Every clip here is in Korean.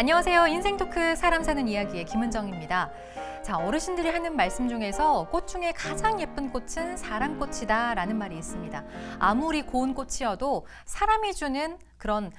안녕하세요. 인생 토크 사람 사는 이야기의 김은정입니다. 자, 어르신들이 하는 말씀 중에서 꽃 중에 가장 예쁜 꽃은 사람꽃이다 라는 말이 있습니다. 아무리 고운 꽃이어도 사람이 주는 그런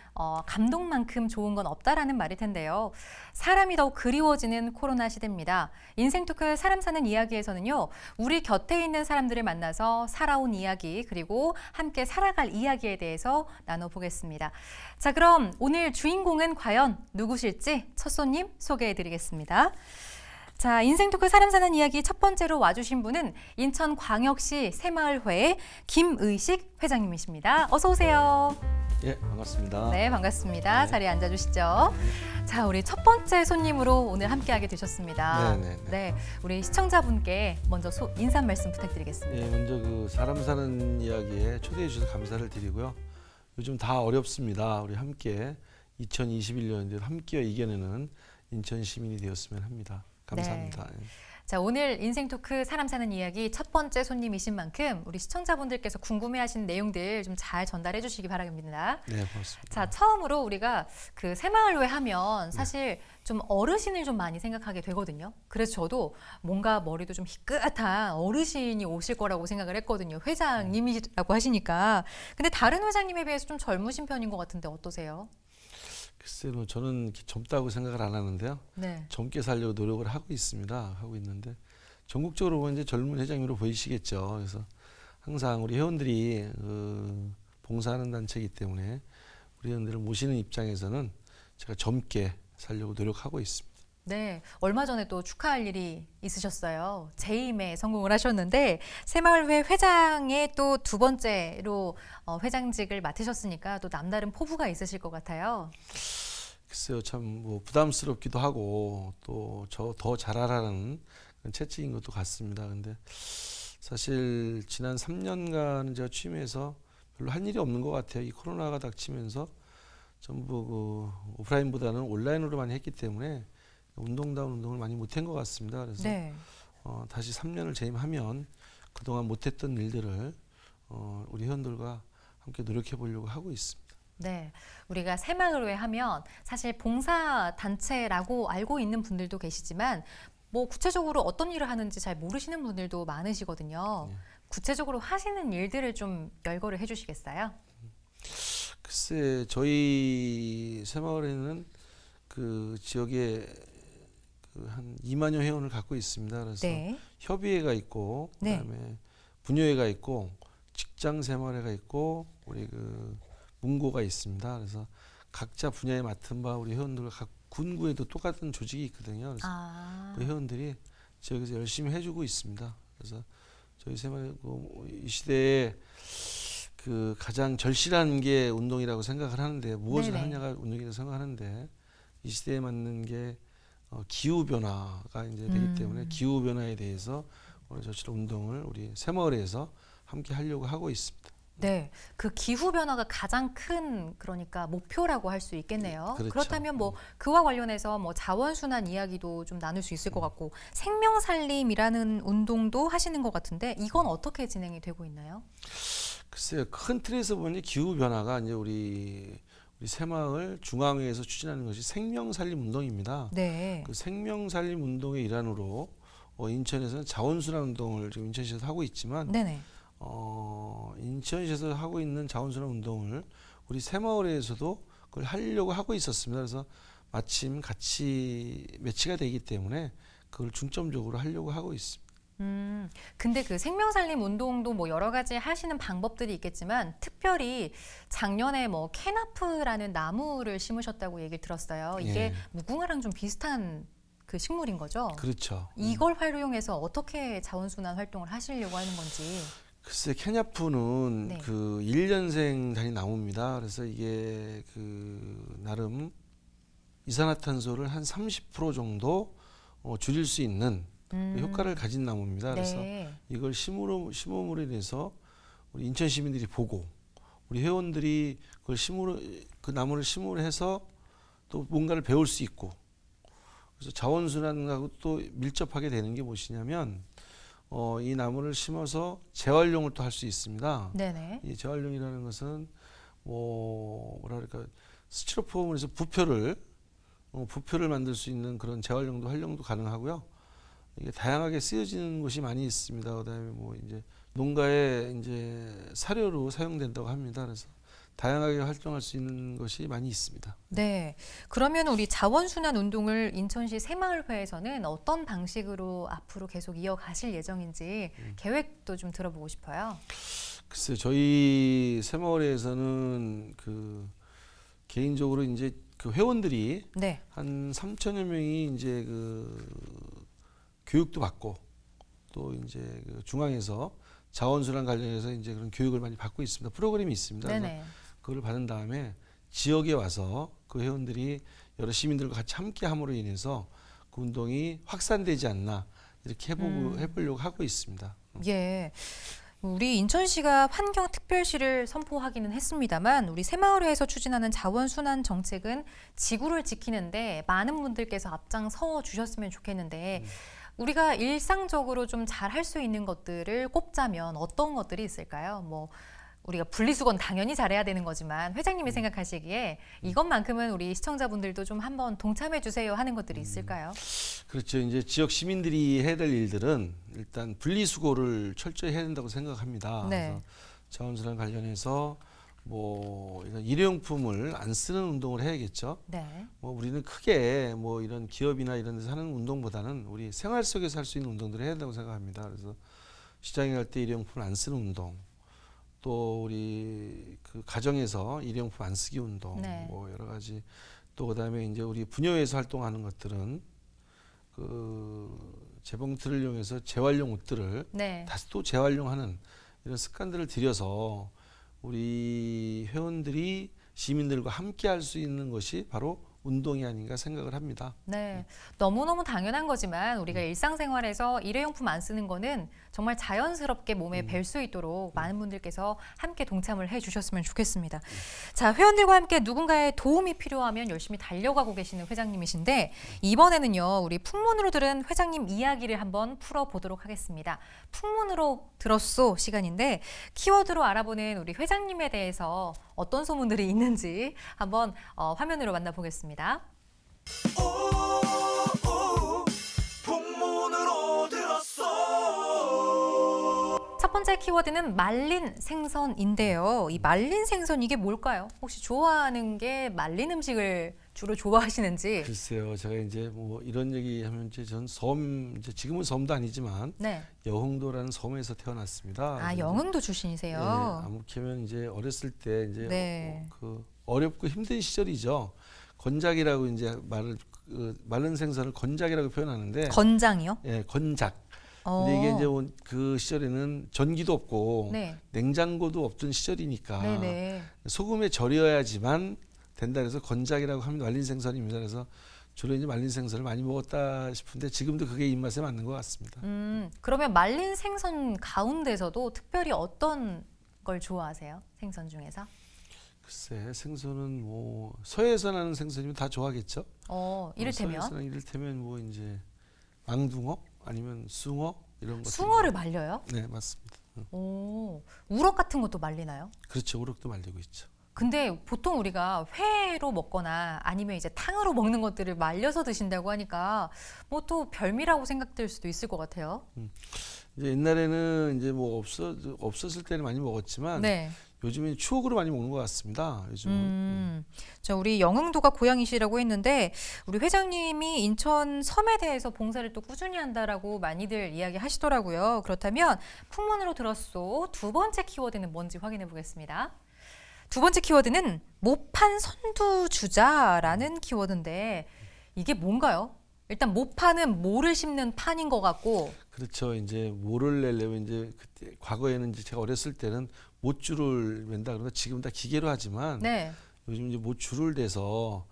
감동만큼 좋은 건 없다라는 말일 텐데요. 사람이 더욱 그리워지는 코로나 시대입니다. 인생 토크 사람 사는 이야기에서는요. 우리 곁에 있는 사람들을 만나서 살아온 이야기 그리고 함께 살아갈 이야기에 대해서 나눠보겠습니다. 자, 그럼 오늘 주인공은 과연 누구실지 첫 손님 소개해드리겠습니다. 자, 인생 토크 사람 사는 이야기 첫 번째로 와주신 분은 인천광역시 새마을회 김의식 회장님이십니다. 어서 오세요. 예, 반갑습니다. 네, 반갑습니다. 네. 자리에 앉아주시죠. 자, 우리 첫 번째 손님으로 오늘 함께하게 되셨습니다. 네, 우리 시청자분께 먼저 인사 말씀 부탁드리겠습니다. 예, 먼저 그 사람 사는 이야기에 초대해 주셔서 감사를 드리고요. 요즘 다 어렵습니다. 우리 함께 2021년에 함께 이겨내는 인천 시민이 되었으면 합니다. 감사합니다. 네. 자, 오늘 인생 토크 사람 사는 이야기 첫 번째 손님이신 만큼 우리 시청자분들께서 궁금해하시는 내용들 좀 잘 전달해 주시기 바랍니다. 네, 고맙습니다. 자, 처음으로 우리가 그 새마을회 하면 사실 좀 어르신을 좀 많이 생각하게 되거든요. 그래서 저도 뭔가 머리도 좀 희끗한 어르신이 오실 거라고 생각을 했거든요. 회장님이라고 하시니까. 근데 다른 회장님에 비해서 좀 젊으신 편인 것 같은데 어떠세요? 글쎄요, 저는 젊다고 생각을 안 하는데요. 네. 젊게 살려고 노력을 하고 있습니다. 하고 있는데 전국적으로 보면 이제 젊은 회장님으로 보이시겠죠. 그래서 항상 우리 회원들이 봉사하는 단체이기 때문에 우리 회원들을 모시는 입장에서는 제가 젊게 살려고 노력하고 있습니다. 네, 얼마 전에 또 축하할 일이 있으셨어요. 재임에 성공을 하셨는데 새마을회 회장의 또 두 번째로 회장직을 맡으셨으니까 또 남다른 포부가 있으실 것 같아요. 글쎄요, 참 뭐 부담스럽기도 하고 또 저 더 잘하라는 그런 채찍인 것도 같습니다. 근데 사실 지난 3년간 제가 취임해서 별로 한 일이 없는 것 같아요. 이 코로나가 닥치면서 전부 그 오프라인보다는 온라인으로 많이 했기 때문에 운동다운 운동을 많이 못한 것 같습니다. 그래서 네. 다시 3년을 재임하면 그동안 못했던 일들을 우리 회원들과 함께 노력해 보려고 하고 있습니다. 네, 우리가 새마을회 하면 사실 봉사 단체라고 알고 있는 분들도 계시지만 뭐 구체적으로 어떤 일을 하는지 잘 모르시는 분들도 많으시거든요. 네. 구체적으로 하시는 일들을 좀 열거를 해주시겠어요? 글쎄, 저희 새마을에는 그 지역에 한 2만여 회원을 갖고 있습니다. 그래서 네. 협의회가 있고 네. 그다음에 분여회가 있고 직장 새마을회가 있고 우리 그 문고가 있습니다. 그래서 각자 분야에 맡은 바 우리 회원들과 각 군구에도 똑같은 조직이 있거든요. 그래서 그 회원들이 지역에서 열심히 해주고 있습니다. 그래서 저희 새마을회 이 시대에 그 가장 절실한 게 운동이라고 생각을 하는데 무엇을 네네. 하냐가 운동이라고 생각하는데 이 시대에 맞는 게 기후 변화가 이제 되기 때문에 기후 변화에 대해서 오늘 저처럼 운동을 우리 새마을에서 함께 하려고 하고 있습니다. 네, 그 기후 변화가 가장 큰 그러니까 목표라고 할 수 있겠네요. 그렇죠. 그렇다면 뭐 그와 관련해서 뭐 자원순환 이야기도 좀 나눌 수 있을 것 같고 생명살림이라는 운동도 하시는 것 같은데 이건 어떻게 진행이 되고 있나요? 글쎄요, 큰 틀에서 보니 기후 변화가 이제 우리 새마을 중앙회에서 추진하는 것이 생명살림 운동입니다. 네. 그 생명살림 운동의 일환으로 인천에서는 자원순환 운동을 지금 인천시에서 하고 있지만 네네. 인천시에서 하고 있는 자원순환 운동을 우리 새마을에서도 그걸 하려고 하고 있었습니다. 그래서 마침 같이 매치가 되기 때문에 그걸 중점적으로 하려고 하고 있습니다. 근데 그 생명살림 운동도 뭐 여러 가지 하시는 방법들이 있겠지만 특별히 작년에 뭐 캐나프라는 나무를 심으셨다고 얘기를 들었어요. 이게 예. 무궁화랑 좀 비슷한 그 식물인 거죠? 그렇죠. 이걸 활용해서 어떻게 자원순환 활동을 하시려고 하는 건지. 글쎄, 캐냐프는 네. 그 1년생 단위 나무입니다. 그래서 이게 그 나름 이산화탄소를 한 30% 정도 줄일 수 있는 그 효과를 가진 나무입니다. 그래서 네. 이걸 심음으로 인해서 우리 인천 시민들이 보고 우리 회원들이 그 나무를 심으로 해서 또 뭔가를 배울 수 있고 그래서 자원순환하고 또 밀접하게 되는 게 무엇이냐면 이 나무를 심어서 재활용을 또 할 수 있습니다. 네네. 이 재활용이라는 것은 뭐라 그럴까 스티로폼을 해서 부표를 부표를 만들 수 있는 그런 재활용도 활용도 가능하고요. 이게 다양하게 쓰여지는 곳이 많이 있습니다. 그다음에 뭐 이제 농가에 이제 사료로 사용된다고 합니다. 그래서 다양하게 활동할 수 있는 것이 많이 있습니다. 네. 그러면 우리 자원순환 운동을 인천시 새마을회에서는 어떤 방식으로 앞으로 계속 이어가실 예정인지 계획도 좀 들어보고 싶어요. 글쎄요, 저희 새마을회에서는 그 개인적으로 이제 그 회원들이 네. 한 3천여 명이 이제 그 교육도 받고 또 이제 그 중앙에서 자원순환 관련해서 이제 그런 교육을 많이 받고 있습니다. 프로그램이 있습니다. 그래서 네네. 그걸 받은 다음에 지역에 와서 그 회원들이 여러 시민들과 같이 함께 함으로 인해서 그 운동이 확산되지 않나 이렇게 해보려고 하고 있습니다. 예. 우리 인천시가 환경특별시를 선포하기는 했습니다만 우리 새마을회에서 추진하는 자원순환 정책은 지구를 지키는데 많은 분들께서 앞장서 주셨으면 좋겠는데 우리가 일상적으로 좀 잘 할 수 있는 것들을 꼽자면 어떤 것들이 있을까요? 뭐 우리가 분리수거는 당연히 잘해야 되는 거지만 회장님이 생각하시기에 이것만큼은 우리 시청자분들도 좀 한번 동참해 주세요 하는 것들이 있을까요? 그렇죠. 이제 지역 시민들이 해야 될 일들은 일단 분리수거를 철저히 해야 된다고 생각합니다. 네. 그래서 자원순환 관련해서 뭐 이런 일회용품을 안 쓰는 운동을 해야겠죠. 네. 뭐 우리는 크게 뭐 이런 기업이나 이런 데서 하는 운동보다는 우리 생활 속에서 할 수 있는 운동들을 해야 된다고 생각합니다. 그래서 시장에 갈 때 일회용품을 안 쓰는 운동, 또 우리 그 가정에서 일회용품 안 쓰기 운동, 네. 뭐 여러 가지 또 그다음에 이제 우리 분여회에서 활동하는 것들은 그 재봉틀을 이용해서 재활용 옷들을 네. 다시 또 재활용하는 이런 습관들을 들여서 우리 회원들이 시민들과 함께 할 수 있는 것이 바로 운동이 아닌가 생각을 합니다. 네, 너무너무 당연한 거지만 우리가 일상생활에서 일회용품 안 쓰는 거는 정말 자연스럽게 몸에 뵐 수 있도록 많은 분들께서 함께 동참을 해주셨으면 좋겠습니다. 자, 회원들과 함께 누군가의 도움이 필요하면 열심히 달려가고 계시는 회장님이신데 이번에는요, 우리 풍문으로 들은 회장님 이야기를 한번 풀어보도록 하겠습니다. 풍문으로 들었소 시간인데 키워드로 알아보는 우리 회장님에 대해서 어떤 소문들이 있는지 한번 화면으로 만나보겠습니다. 풍문으로 들었어. 첫 번째 키워드는 말린 생선인데요. 이 말린 생선 이게 뭘까요? 혹시 좋아하는 게 말린 음식을 주로 좋아하시는지? 글쎄요, 제가 이제 뭐 이런 얘기하면 이제 전 섬, 이제 지금은 섬도 아니지만 네. 여흥도라는 섬에서 태어났습니다. 아, 영흥도 출신이세요? 예, 아무렇게면 이제 어렸을 때 이제 네. 그 어렵고 힘든 시절이죠. 건작이라고 이제 마른 생선을 건작이라고 표현하는데, 건장이요? 예, 건작. 어. 근데 이게 이제 그 시절에는 전기도 없고 네. 냉장고도 없던 시절이니까 네네. 소금에 절여야지만 된다 그래서 건작이라고 하면 말린 생선입니다. 그래서 주로 이제 말린 생선을 많이 먹었다 싶은데 지금도 그게 입맛에 맞는 것 같습니다. 그러면 말린 생선 가운데서도 특별히 어떤 걸 좋아하세요? 생선 중에서? 글쎄, 생선은 뭐 서해에서 나는 생선이면 다 좋아하겠죠. 이를테면? 이를테면 뭐 이제 망둥어 아니면 숭어 이런 것. 숭어를 말려요? 네, 맞습니다. 오, 우럭 같은 것도 말리나요? 그렇죠. 우럭도 말리고 있죠. 근데 보통 우리가 회로 먹거나 아니면 이제 탕으로 먹는 것들을 말려서 드신다고 하니까 뭐 또 별미라고 생각될 수도 있을 것 같아요. 이제 옛날에는 이제 뭐 없었을 때는 많이 먹었지만 네. 요즘엔 추억으로 많이 먹는 것 같습니다. 요즘은. 자, 우리 영흥도가 고향이시라고 했는데 우리 회장님이 인천 섬에 대해서 봉사를 또 꾸준히 한다라고 많이들 이야기하시더라고요. 그렇다면 풍문으로 들었소 두 번째 키워드는 뭔지 확인해 보겠습니다. 두 번째 키워드는 모판 선두주자라는 키워드인데 이게 뭔가요? 일단 모판은 모를 심는 판인 것 같고. 그렇죠. 이제 모를 내려면 이제 그때 과거에는 이제 제가 어렸을 때는 못줄을 맨다 그러면 지금 다 기계로 하지만 네. 요즘 이제 못줄을 대서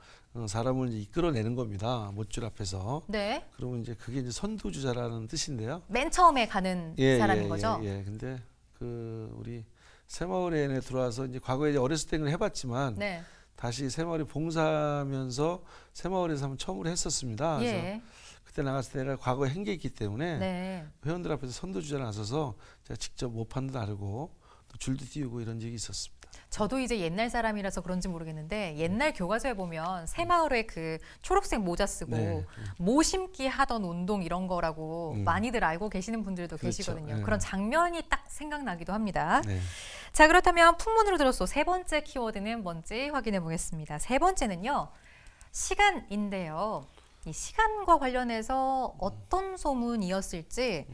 사람을 이제 이끌어내는 겁니다. 못줄 앞에서. 네. 그러면 이제 그게 이제 선두주자라는 뜻인데요. 맨 처음에 가는 사람인 거죠? 예. 근데 그 우리 새마을에 들어와서 이제 과거에 이제 어렸을 때는 해봤지만 네. 다시 새마을에 봉사하면서 새마을에서 한번 처음으로 했었습니다. 그래서 예. 그때 나갔을 때 내가 과거에 한 게 있기 때문에 네. 회원들 앞에서 선두주자 나서서 제가 직접 모판도 나르고 또 줄도 띄우고 이런 적이 있었습니다. 저도 이제 옛날 사람이라서 그런지 모르겠는데 옛날 교과서에 보면 새마을에 그 초록색 모자 쓰고 네. 모 심기 하던 운동 이런 거라고 많이들 알고 계시는 분들도 그렇죠. 계시거든요. 네. 그런 장면이 딱 생각나기도 합니다. 네. 자, 그렇다면 풍문으로 들었소 세 번째 키워드는 뭔지 확인해 보겠습니다. 세 번째는요. 시간인데요. 이 시간과 관련해서 어떤 소문이었을지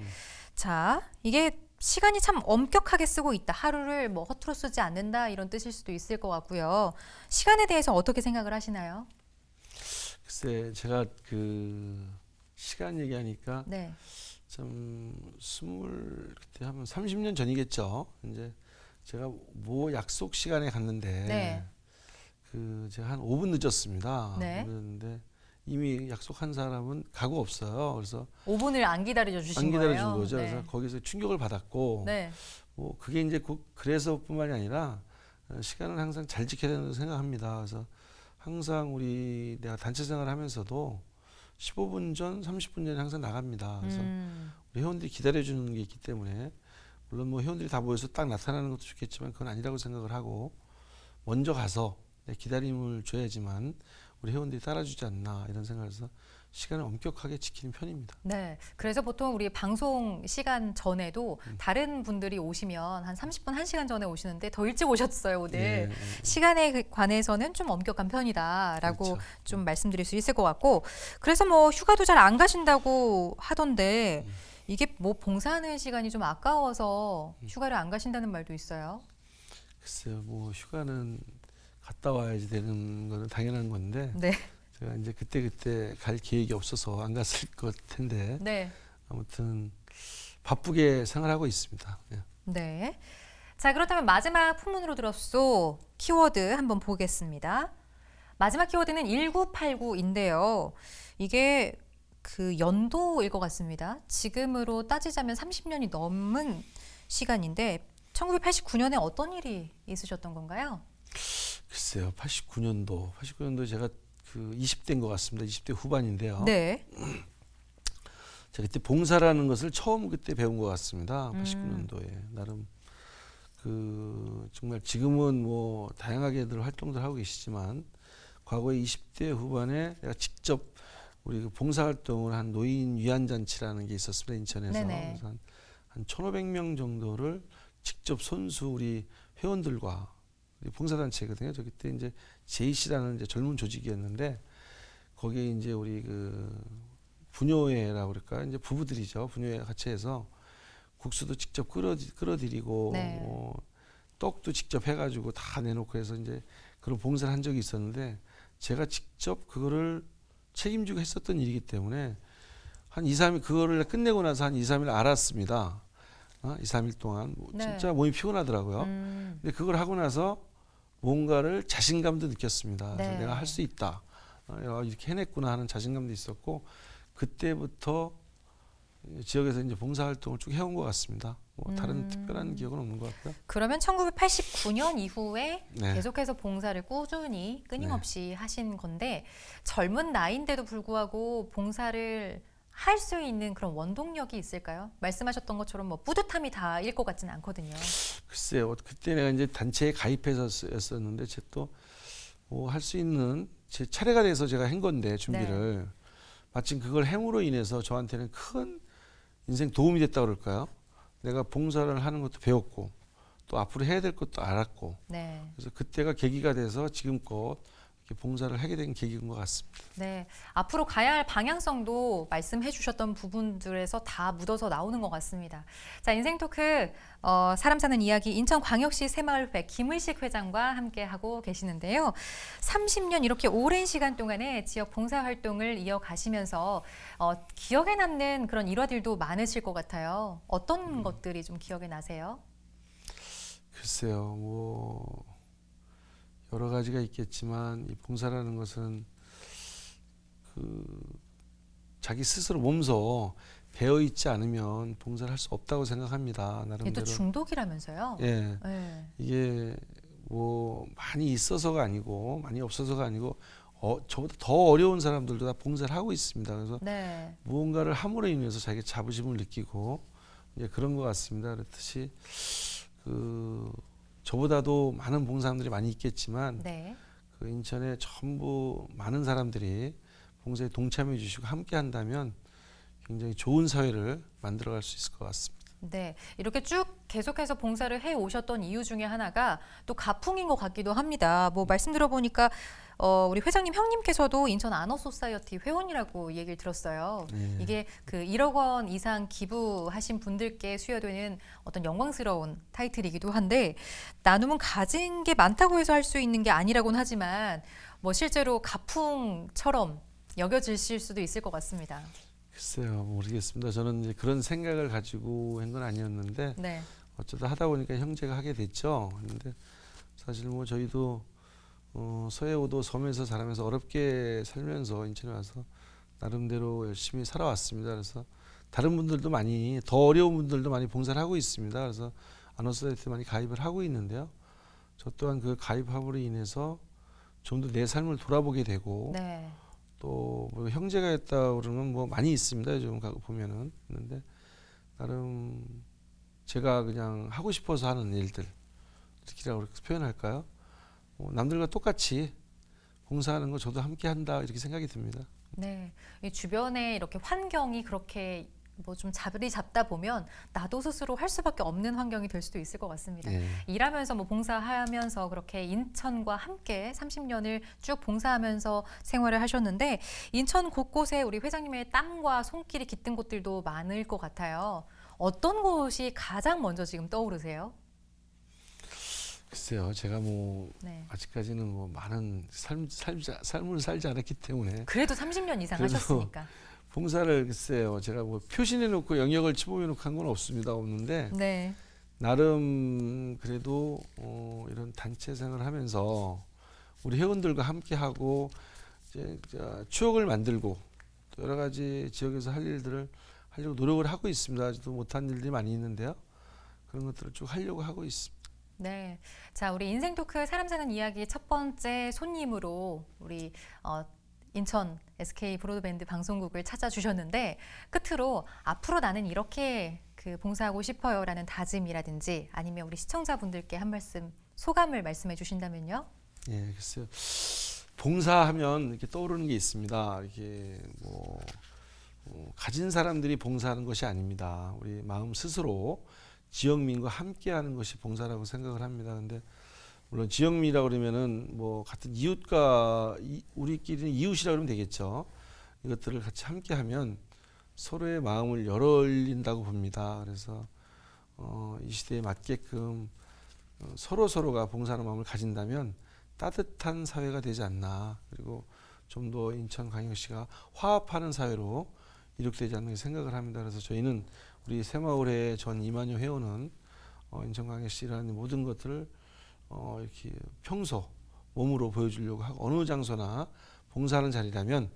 자, 이게 시간이 참 엄격하게 쓰고 있다. 하루를 뭐 허투루 쓰지 않는다 이런 뜻일 수도 있을 것 같고요. 시간에 대해서 어떻게 생각을 하시나요? 글쎄 제가 그 시간 얘기하니까 네. 좀 그때 하면 30년 전이겠죠. 이제 제가 뭐 약속 시간에 갔는데 네. 그 제가 한 5분 늦었습니다. 네. 그랬는데 이미 약속한 사람은 가고 없어요. 그래서 5분을 안 기다려 주신 안 거예요. 기다려준 거죠. 네. 그래서 거기서 충격을 받았고 네. 뭐 그게 이제 그래서뿐만이 아니라 시간을 항상 잘 지켜야 된다고 생각합니다. 그래서 항상 내가 단체 생활하면서도 15분 전, 30분 전에 항상 나갑니다. 그래서 우리 회원들이 기다려주는 게 있기 때문에 물론 뭐 회원들이 다 모여서 딱 나타나는 것도 좋겠지만 그건 아니라고 생각을 하고 먼저 가서 기다림을 줘야지만 우리 회원들이 따라주지 않나 이런 생각에서 시간을 엄격하게 지키는 편입니다. 네. 그래서 보통 우리 방송 시간 전에도 다른 분들이 오시면 한 30분, 1시간 전에 오시는데 더 일찍 오셨어요, 오늘. 네. 시간에 관해서는 좀 엄격한 편이다라고 그렇죠. 좀 말씀드릴 수 있을 것 같고 그래서 뭐 휴가도 잘 안 가신다고 하던데 이게 뭐 봉사하는 시간이 좀 아까워서 휴가를 안 가신다는 말도 있어요. 글쎄요, 뭐 휴가는 갔다 와야지 되는 거는 당연한 건데 네. 제가 이제 그때 갈 계획이 없어서 안 갔을 것 텐데 네. 아무튼 바쁘게 생활하고 있습니다. 예. 네. 자, 그렇다면 마지막 풍문으로 들었소 키워드 한번 보겠습니다. 마지막 키워드는 1989인데요. 이게 그 연도일 것 같습니다. 지금으로 따지자면 30년이 넘은 시간인데 1989년에 어떤 일이 있으셨던 건가요? 글쎄요, 89년도 제가 그 20대인 것 같습니다. 20대 후반인데요. 네. 제가 그때 봉사라는 것을 처음 그때 배운 것 같습니다. 89년도에 나름 그 정말 지금은 뭐 다양하게들 활동들 하고 계시지만 과거에 20대 후반에 내가 직접 우리 그 봉사활동을 한 노인 위안잔치라는 게 있었습니다. 인천에서. 네네. 그래서 한 1,500명 정도를 직접 손수 우리 회원들과 우리 봉사단체거든요. 저 그때 이제 JC라는 이제 젊은 조직이었는데 거기에 이제 우리 그 부녀회라고 그럴까 이제 부부들이죠. 부녀회 같이 해서 국수도 직접 끓여드리고 네. 떡도 직접 해가지고 다 내놓고 해서 이제 그런 봉사를 한 적이 있었는데 제가 직접 그거를 책임지고 했었던 일이기 때문에 한 2, 3일 그거를 끝내고 나서 한 2, 3일 알았습니다. 2, 3일 동안 네. 진짜 몸이 피곤하더라고요. 근데 그걸 하고 나서 뭔가를 자신감도 느꼈습니다. 그래서 네. 내가 할 수 있다. 이렇게 해냈구나 하는 자신감도 있었고 그때부터 지역에서 이제 봉사활동을 쭉 해온 것 같습니다. 뭐 다른 특별한 기억은 없는 것 같고요. 그러면 1989년 이후에 네. 계속해서 봉사를 꾸준히 끊임없이 하신 건데 젊은 나이인데도 불구하고 봉사를 할 수 있는 그런 원동력이 있을까요? 말씀하셨던 것처럼 뭐 뿌듯함이 다일 것 같지는 않거든요. 글쎄요. 그때 내가 이제 단체에 가입해서였었는데 제 또 뭐 할 수 있는 제 차례가 돼서 제가 한 건데 준비를 네. 마침 그걸 함으로 인해서 저한테는 큰 인생 도움이 됐다고 그럴까요? 내가 봉사를 하는 것도 배웠고 또 앞으로 해야 될 것도 알았고 네. 그래서 그때가 계기가 돼서 지금껏 이렇게 봉사를 하게 된 계기인 것 같습니다. 네. 앞으로 가야 할 방향성도 말씀해 주셨던 부분들에서 다 묻어서 나오는 것 같습니다. 자, 인생 토크 사람 사는 이야기 인천광역시 새마을회 김의식 회장과 함께 하고 계시는데요. 30년 이렇게 오랜 시간 동안에 지역 봉사 활동을 이어가시면서 기억에 남는 그런 일화들도 많으실 것 같아요. 어떤 것들이 좀 기억에 나세요? 글쎄요. 뭐 여러 가지가 있겠지만 이 봉사라는 것은 그 자기 스스로 몸소 배어 있지 않으면 봉사를 할 수 없다고 생각합니다. 이게 나름대로. 또 중독이라면서요? 예. 네. 이게 뭐 많이 있어서가 아니고 많이 없어서가 아니고 저보다 더 어려운 사람들도 다 봉사를 하고 있습니다. 그래서 네. 무언가를 함으로 인해서 자기 자부심을 느끼고 그런 것 같습니다. 그렇듯이 그 저보다도 많은 봉사자들이 많이 있겠지만 네. 그 인천에 전부 많은 사람들이 봉사에 동참해 주시고 함께 한다면 굉장히 좋은 사회를 만들어갈 수 있을 것 같습니다. 네, 이렇게 쭉 계속해서 봉사를 해 오셨던 이유 중에 하나가 또 가풍인 것 같기도 합니다. 뭐 말씀 들어보니까 우리 회장님 형님께서도 인천 아너소사이어티 회원이라고 얘기를 들었어요. 네. 이게 그 1억 원 이상 기부하신 분들께 수여되는 어떤 영광스러운 타이틀이기도 한데 나눔은 가진 게 많다고 해서 할 수 있는 게 아니라고는 하지만 뭐 실제로 가풍처럼 여겨지실 수도 있을 것 같습니다. 글쎄요, 모르겠습니다. 저는 이제 그런 생각을 가지고 한 건 아니었는데 네. 어쩌다 하다 보니까 형제가 하게 됐죠. 그런데 사실 뭐 저희도 서해오도 섬에서 자라면서 어렵게 살면서 인천에 와서 나름대로 열심히 살아왔습니다. 그래서 다른 분들도 많이 더 어려운 분들도 많이 봉사를 하고 있습니다. 그래서 아너소사이어티 많이 가입을 하고 있는데요. 저 또한 그 가입함으로 인해서 좀 더 내 삶을 돌아보게 되고 네. 또뭐 형제가 있다 그러면 뭐 많이 있습니다. 요즘 보면은 있는데 나름 제가 그냥 하고 싶어서 하는 일들 이렇게라고 표현할까요? 남들과 똑같이 봉사하는 거 저도 함께 한다 이렇게 생각이 듭니다. 네, 이 주변에 이렇게 환경이 그렇게 뭐 좀 자리 잡다 보면 나도 스스로 할 수밖에 없는 환경이 될 수도 있을 것 같습니다. 예. 일하면서 뭐 봉사하면서 그렇게 인천과 함께 30년을 쭉 봉사하면서 생활을 하셨는데 인천 곳곳에 우리 회장님의 땀과 손길이 깃든 곳들도 많을 것 같아요. 어떤 곳이 가장 먼저 지금 떠오르세요? 글쎄요, 제가 뭐 네. 아직까지는 뭐 많은 삶을 살지 않았기 때문에 그래도 30년 이상 그래도 하셨으니까. 봉사를 글쎄요, 제가 뭐 표신해놓고 영역을 치부해놓고 한 건 없습니다. 없는데 네. 나름 그래도 이런 단체 생활을 하면서 우리 회원들과 함께 하고 이제 추억을 만들고 또 여러 가지 지역에서 할 일들을 하려고 노력을 하고 있습니다. 아직도 못한 일들이 많이 있는데요. 그런 것들을 쭉 하려고 하고 있습니다. 네, 자 우리 인생 토크 사람 사는 이야기 첫 번째 손님으로 우리 인천 SK 브로드밴드 방송국을 찾아주셨는데 끝으로 앞으로 나는 이렇게 그 봉사하고 싶어요라는 다짐이라든지 아니면 우리 시청자분들께 한 말씀 소감을 말씀해 주신다면요. 예, 글쎄요. 봉사하면 이렇게 떠오르는 게 있습니다. 이렇게 뭐 가진 사람들이 봉사하는 것이 아닙니다. 우리 마음 스스로 지역민과 함께하는 것이 봉사라고 생각을 합니다. 근데 물론 지역민이라고 그러면은 뭐 같은 이웃과 우리끼리는 이웃이라고 그러면 되겠죠. 이것들을 같이 함께하면 서로의 마음을 열린다고 봅니다. 그래서 이 시대에 맞게끔 서로가 봉사하는 마음을 가진다면 따뜻한 사회가 되지 않나. 그리고 좀 더 인천광역시가 화합하는 사회로 이룩되지 않나 생각을 합니다. 그래서 저희는 우리 새마을회 전 이만효 회원은 인천광역시라는 모든 것들을 이렇게 평소 몸으로 보여주려고 하고 어느 장소나 봉사하는 자리라면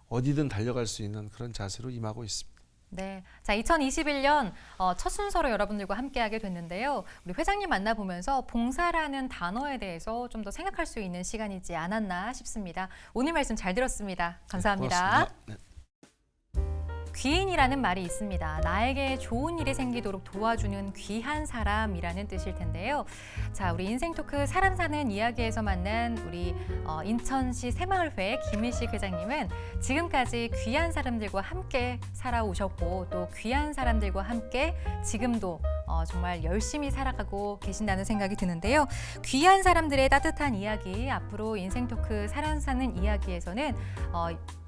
어디든 달려갈 수 있는 그런 자세로 임하고 있습니다. 네, 자 2021년 첫 순서로 여러분들과 함께하게 됐는데요. 우리 회장님 만나보면서 봉사라는 단어에 대해서 좀 더 생각할 수 있는 시간이지 않았나 싶습니다. 오늘 말씀 잘 들었습니다. 감사합니다. 고맙습니다. 네. 귀인이라는 말이 있습니다. 나에게 좋은 일이 생기도록 도와주는 귀한 사람이라는 뜻일 텐데요. 자, 우리 인생 토크 사람 사는 이야기에서 만난 우리 인천시 새마을회 김일식 회장님은 지금까지 귀한 사람들과 함께 살아오셨고 또 귀한 사람들과 함께 지금도 정말 열심히 살아가고 계신다는 생각이 드는데요. 귀한 사람들의 따뜻한 이야기, 앞으로 인생 토크 사람 사는 이야기에서는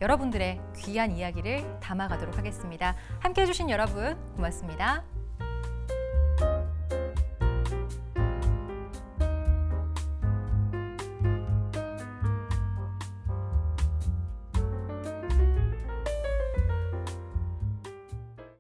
여러분들의 귀한 이야기를 담아가도록 하겠습니다. 함께해 주신 여러분 고맙습니다.